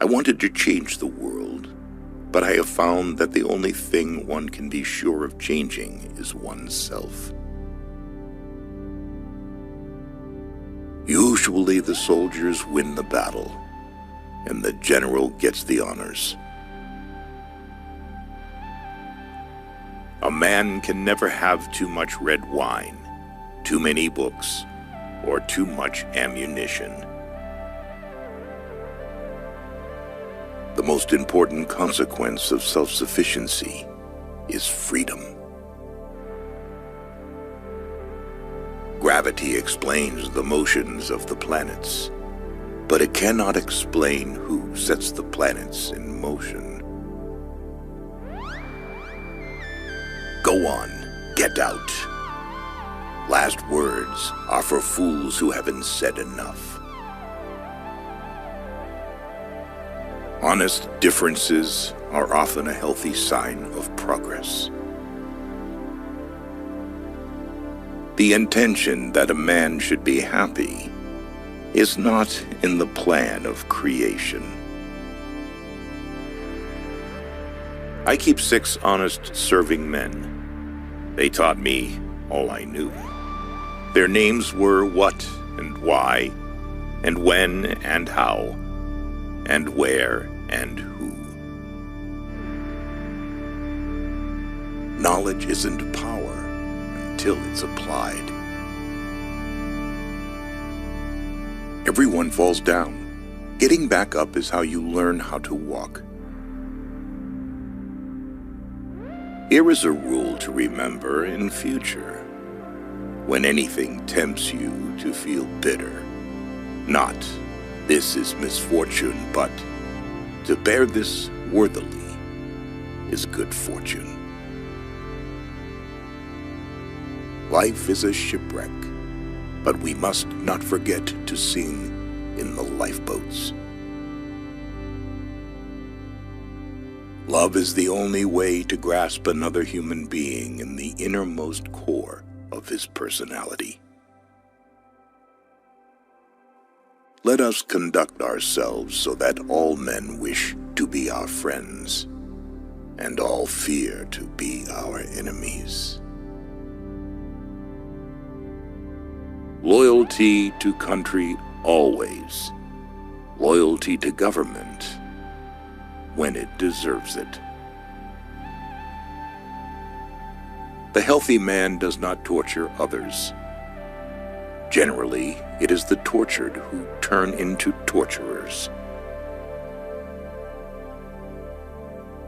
I wanted to change the world, but I have found that the only thing one can be sure of changing is oneself. Usually the soldiers win the battle, and the general gets the honors. A man can never have too much red wine, too many books, or too much ammunition. The most important consequence of self-sufficiency is freedom. Gravity explains the motions of the planets, but it cannot explain who sets the planets in motion. Go on, get out. Last words are for fools who haven't said enough. Honest differences are often a healthy sign of progress. The intention that a man should be happy is not in the plan of creation. I keep 6 honest serving men. They taught me all I knew. Their names were what and why, and when and how, and where and who. Knowledge isn't power until it's applied. Everyone falls down. Getting back up is how you learn how to walk. Here is a rule to remember in future. When anything tempts you to feel bitter, not, "This is misfortune," but, "To bear this worthily is good fortune." Life is a shipwreck, but we must not forget to sing in the lifeboats. Love is the only way to grasp another human being in the innermost core of his personality. Let us conduct ourselves so that all men wish to be our friends, and all fear to be our enemies. Loyalty to country always. Loyalty to government when it deserves it. The healthy man does not torture others. Generally, it is the tortured who turn into torturers.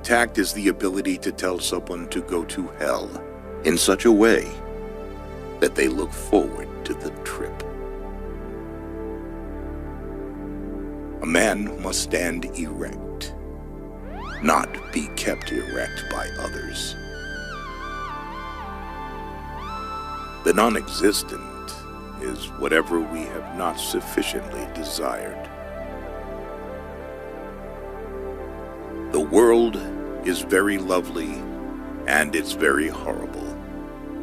Tact is the ability to tell someone to go to hell in such a way that they look forward to the trip. A man must stand erect, not be kept erect by others. The non-existent is whatever we have not sufficiently desired. The world is very lovely, and it's very horrible,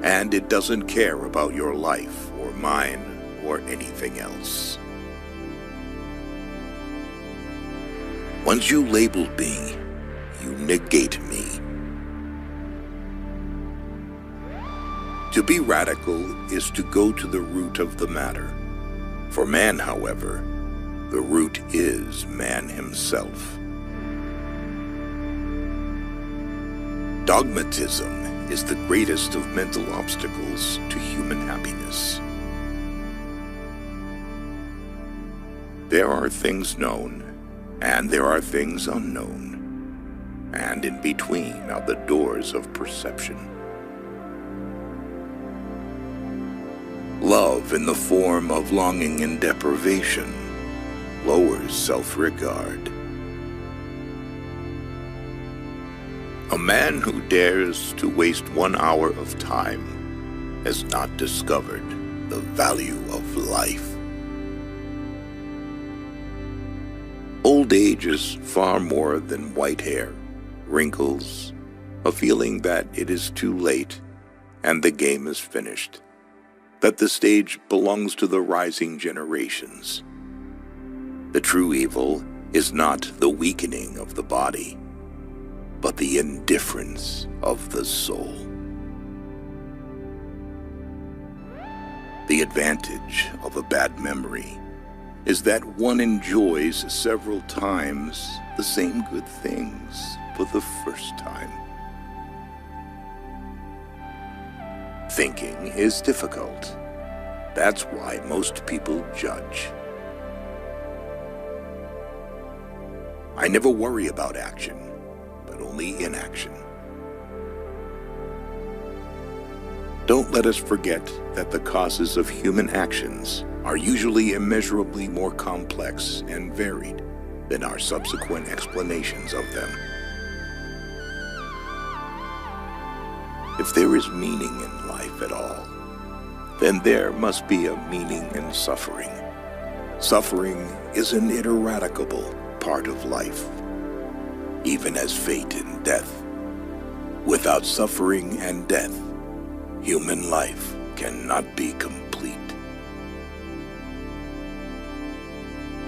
and it doesn't care about your life or mine or anything else. Once you label me, you negate me. To be radical is to go to the root of the matter. For man, however, the root is man himself. Dogmatism is the greatest of mental obstacles to human happiness. There are things known, and there are things unknown, and in between are the doors of perception. Love in the form of longing and deprivation lowers self-regard. A man who dares to waste 1 hour of time has not discovered the value of life. Old age is far more than white hair, wrinkles, a feeling that it is too late and the game is finished, that the stage belongs to the rising generations. The true evil is not the weakening of the body, but the indifference of the soul. The advantage of a bad memory is that one enjoys several times the same good things for the first time. Thinking is difficult. That's why most people judge. I never worry about action, but only inaction. Don't let us forget that the causes of human actions are usually immeasurably more complex and varied than our subsequent explanations of them. If there is meaning in life at all, then there must be a meaning in suffering. Suffering is an ineradicable part of life, even as fate and death. Without suffering and death, human life cannot be complete.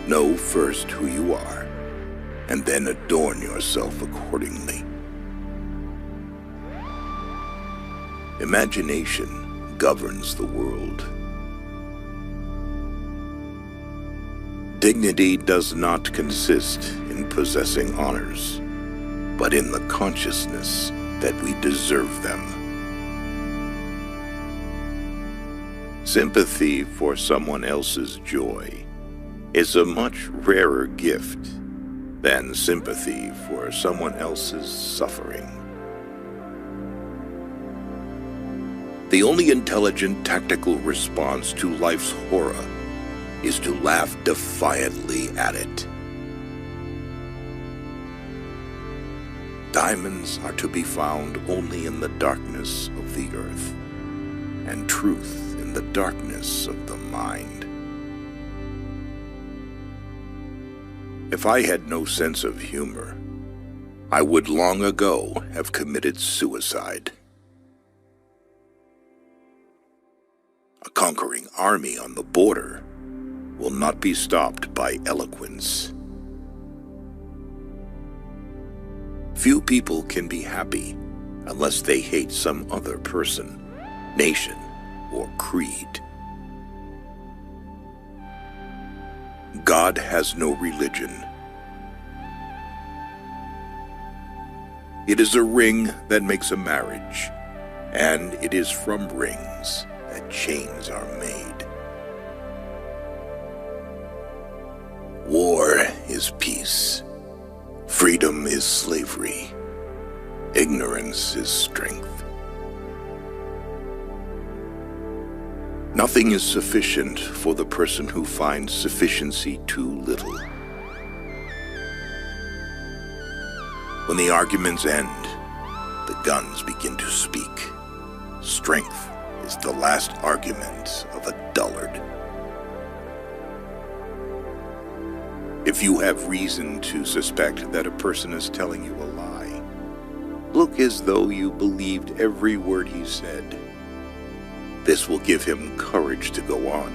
Know first who you are, and then adorn yourself accordingly. Imagination governs the world. Dignity does not consist in possessing honors, but in the consciousness that we deserve them. Sympathy for someone else's joy is a much rarer gift than sympathy for someone else's suffering. The only intelligent tactical response to life's horror is to laugh defiantly at it. Diamonds are to be found only in the darkness of the earth, and truth in the darkness of the mind. If I had no sense of humor, I would long ago have committed suicide. A conquering army on the border will not be stopped by eloquence. Few people can be happy unless they hate some other person, nation, or creed. God has no religion. It is a ring that makes a marriage, and it is from rings that chains are made. War is peace. Freedom is slavery. Ignorance is strength. Nothing is sufficient for the person who finds sufficiency too little. When the arguments end, the guns begin to speak. Strength is the last argument of a dullard. If you have reason to suspect that a person is telling you a lie, look as though you believed every word he said. This will give him courage to go on.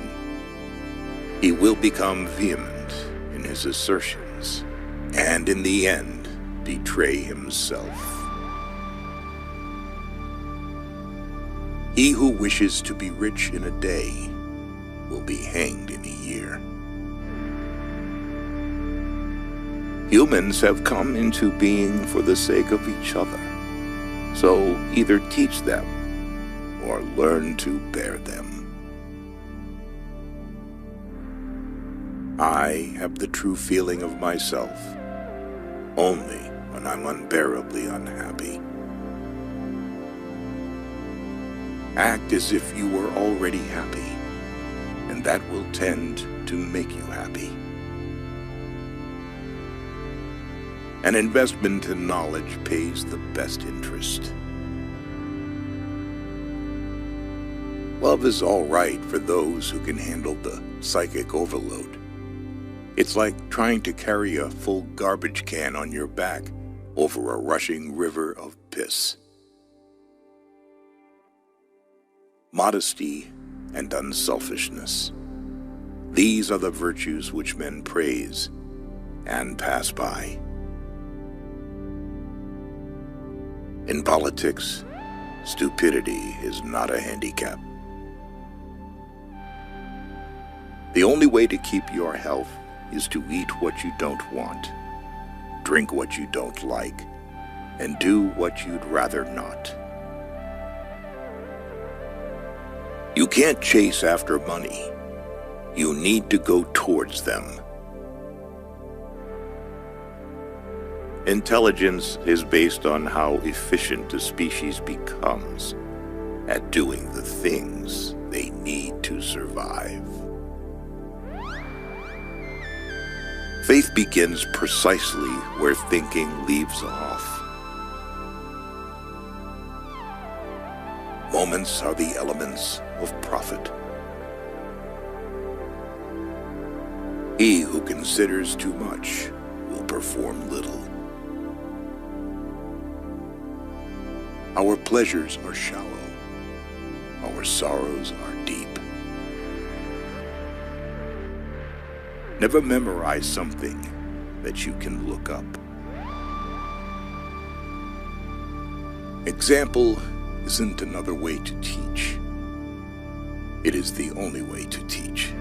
He will become vehement in his assertions, and in the end, betray himself. He who wishes to be rich in a day will be hanged in a year. Humans have come into being for the sake of each other, so either teach them or learn to bear them. I have the true feeling of myself only when I'm unbearably unhappy. Act as if you were already happy, and that will tend to make you happy. An investment in knowledge pays the best interest. Love is all right for those who can handle the psychic overload. It's like trying to carry a full garbage can on your back over a rushing river of piss. Modesty and unselfishness. These are the virtues which men praise, and pass by. In politics, stupidity is not a handicap. The only way to keep your health is to eat what you don't want, drink what you don't like, and do what you'd rather not. You can't chase after money. You need to go towards them. Intelligence is based on how efficient a species becomes at doing the things they need to survive. Faith begins precisely where thinking leaves off. Moments are the elements of profit. He who considers too much will perform little. Our pleasures are shallow. Our sorrows are deep. Never memorize something that you can look up. Example isn't another way to teach. It is the only way to teach.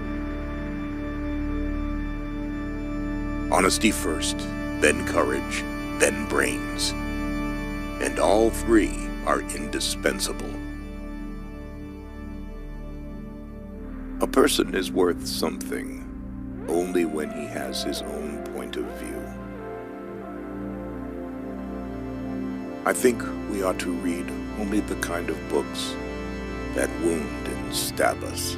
Honesty first, then courage, then brains. And all three are indispensable. A person is worth something only when he has his own point of view. I think we ought to read only the kind of books that wound and stab us.